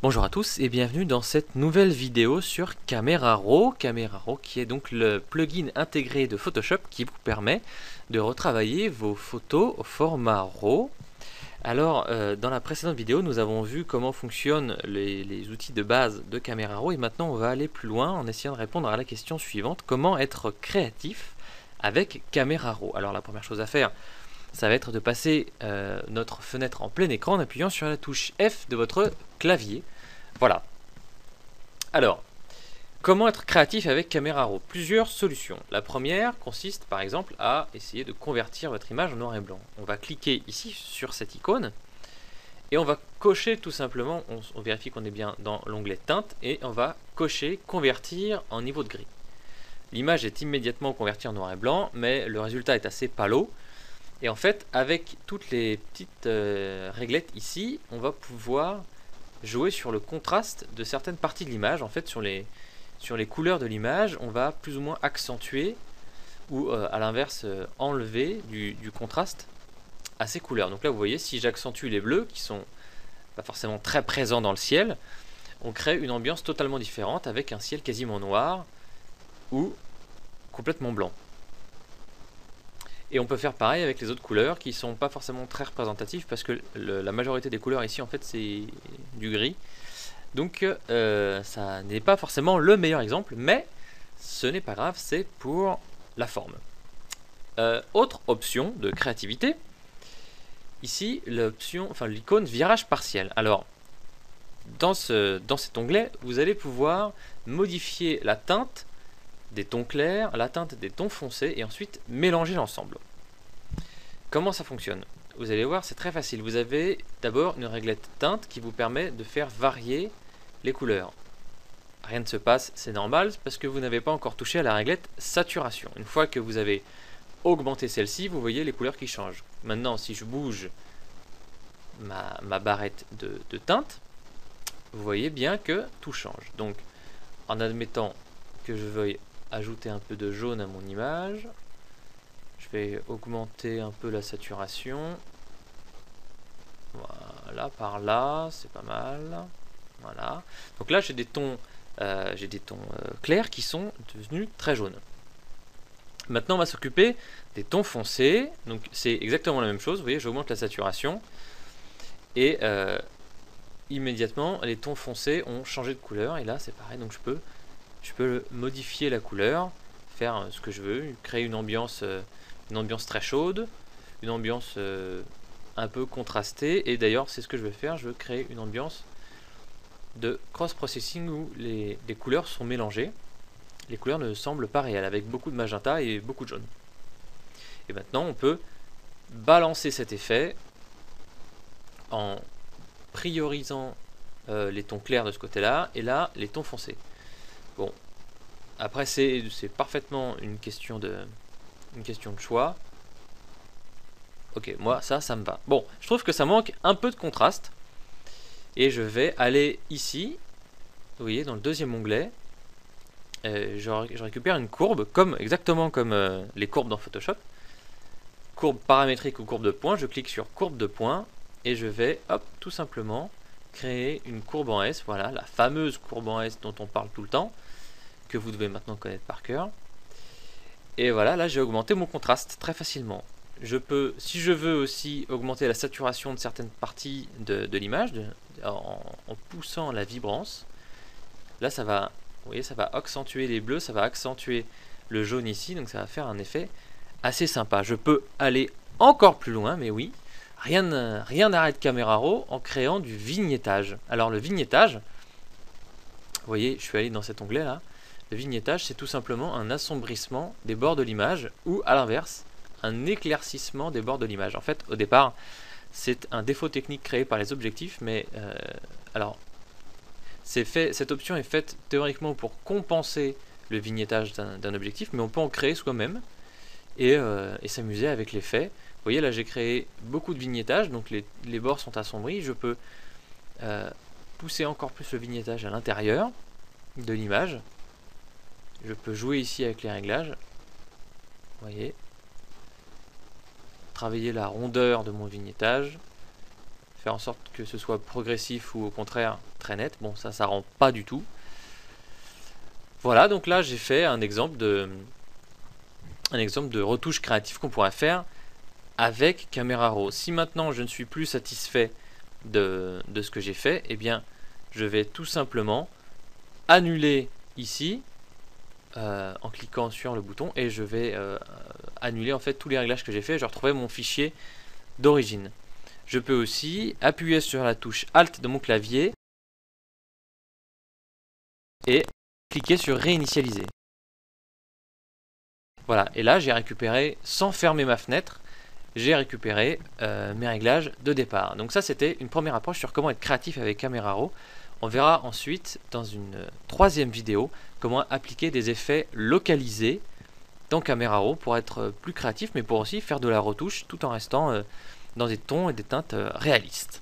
Bonjour à tous et bienvenue dans cette nouvelle vidéo sur Camera Raw. Camera Raw qui est donc le plugin intégré de Photoshop qui vous permet de retravailler vos photos au format RAW. Alors dans la précédente vidéo nous avons vu comment fonctionnent les outils de base de Camera Raw et maintenant on va aller plus loin en essayant de répondre à la question suivante: comment être créatif avec Camera Raw? Alors la première chose à faire, ça va être de passer notre fenêtre en plein écran en appuyant sur la touche F de votre clavier. Voilà. Alors, comment être créatif avec Camera Raw? Plusieurs solutions. La première consiste par exemple à essayer de convertir votre image en noir et blanc. On va cliquer ici sur cette icône et on va cocher tout simplement, on vérifie qu'on est bien dans l'onglet teinte et on va cocher convertir en niveau de gris. L'image est immédiatement convertie en noir et blanc, mais le résultat est assez pâle. Et en fait, avec toutes les petites réglettes ici, on va pouvoir jouer sur le contraste de certaines parties de l'image. En fait, sur les couleurs de l'image, on va plus ou moins accentuer ou à l'inverse enlever du contraste à ces couleurs. Donc là, vous voyez, si j'accentue les bleus, qui sont pas forcément très présents dans le ciel, on crée une ambiance totalement différente avec un ciel quasiment noir ou complètement blanc. Et on peut faire pareil avec les autres couleurs qui sont pas forcément très représentatives parce que la majorité des couleurs ici en fait c'est du gris. Donc ça n'est pas forcément le meilleur exemple, mais ce n'est pas grave, c'est pour la forme. Autre option de créativité, ici l'option, enfin l'icône virage partiel. Alors dans cet onglet, vous allez pouvoir modifier la teinte des tons clairs, la teinte des tons foncés et ensuite mélanger l'ensemble. Comment ça fonctionne? Vous allez voir, c'est très facile. Vous avez d'abord une réglette teinte qui vous permet de faire varier les couleurs. Rien ne se passe, c'est normal, parce que vous n'avez pas encore touché à la réglette saturation. Une fois que vous avez augmenté celle-ci, vous voyez les couleurs qui changent. Maintenant, si je bouge ma barrette de teinte, vous voyez bien que tout change. Donc, en admettant que je veuille ajouter un peu de jaune à mon image, je vais augmenter un peu la saturation. Voilà, par là, c'est pas mal. Voilà. Donc là, j'ai des tons, clairs qui sont devenus très jaunes. Maintenant, on va s'occuper des tons foncés. Donc c'est exactement la même chose. Vous voyez, j'augmente la saturation et immédiatement, les tons foncés ont changé de couleur. Et là, c'est pareil. Donc je peux modifier la couleur, faire ce que je veux, créer une ambiance très chaude, une ambiance un peu contrastée. Et d'ailleurs, c'est ce que je vais faire. Je veux créer une ambiance de cross-processing où les couleurs sont mélangées. Les couleurs ne semblent pas réelles, avec beaucoup de magenta et beaucoup de jaune. Et maintenant, on peut balancer cet effet en priorisant les tons clairs de ce côté-là, et là, les tons foncés. Bon, après, c'est parfaitement une question de choix. Ok, moi, ça me va. Bon, je trouve que ça manque un peu de contraste. Et je vais aller ici, vous voyez, dans le deuxième onglet. Je récupère une courbe, exactement comme les courbes dans Photoshop. Courbe paramétrique ou courbe de points. Je clique sur courbe de points et je vais, hop, tout simplement créer une courbe en S. Voilà, la fameuse courbe en S dont on parle tout le temps, que vous devez maintenant connaître par cœur. Et voilà, là j'ai augmenté mon contraste très facilement. Je peux, si je veux aussi, augmenter la saturation de certaines parties de l'image en poussant la vibrance. Là ça va, vous voyez, ça va accentuer les bleus, ça va accentuer le jaune ici, donc ça va faire un effet assez sympa. Je peux aller encore plus loin, mais oui, rien n'arrête Camera Raw en créant du vignettage. Alors le vignettage, vous voyez, je suis allé dans cet onglet là. Le vignettage, c'est tout simplement un assombrissement des bords de l'image ou à l'inverse, un éclaircissement des bords de l'image. En fait, au départ, c'est un défaut technique créé par les objectifs, mais alors, cette option est faite théoriquement pour compenser le vignettage d'un objectif, mais on peut en créer soi-même et s'amuser avec l'effet. Vous voyez, là j'ai créé beaucoup de vignettage, donc les bords sont assombris. Je peux pousser encore plus le vignettage à l'intérieur de l'image. Je peux jouer ici avec les réglages. Vous voyez, travailler la rondeur de mon vignettage, faire en sorte que ce soit progressif ou au contraire très net. Bon, ça rend pas du tout. Voilà, donc là j'ai fait un exemple de retouche créative qu'on pourrait faire avec Camera Raw. Si maintenant je ne suis plus satisfait de ce que j'ai fait, eh bien je vais tout simplement annuler ici en cliquant sur le bouton, et je vais annuler en fait tous les réglages que j'ai fait. Je retrouvais mon fichier d'origine. Je peux aussi appuyer sur la touche Alt de mon clavier et cliquer sur réinitialiser. Voilà, et là j'ai récupéré, sans fermer ma fenêtre, j'ai récupéré mes réglages de départ. Donc ça c'était une première approche sur comment être créatif avec Camera Raw. On verra ensuite dans une troisième vidéo comment appliquer des effets localisés dans Camera Raw pour être plus créatif, mais pour aussi faire de la retouche tout en restant dans des tons et des teintes réalistes.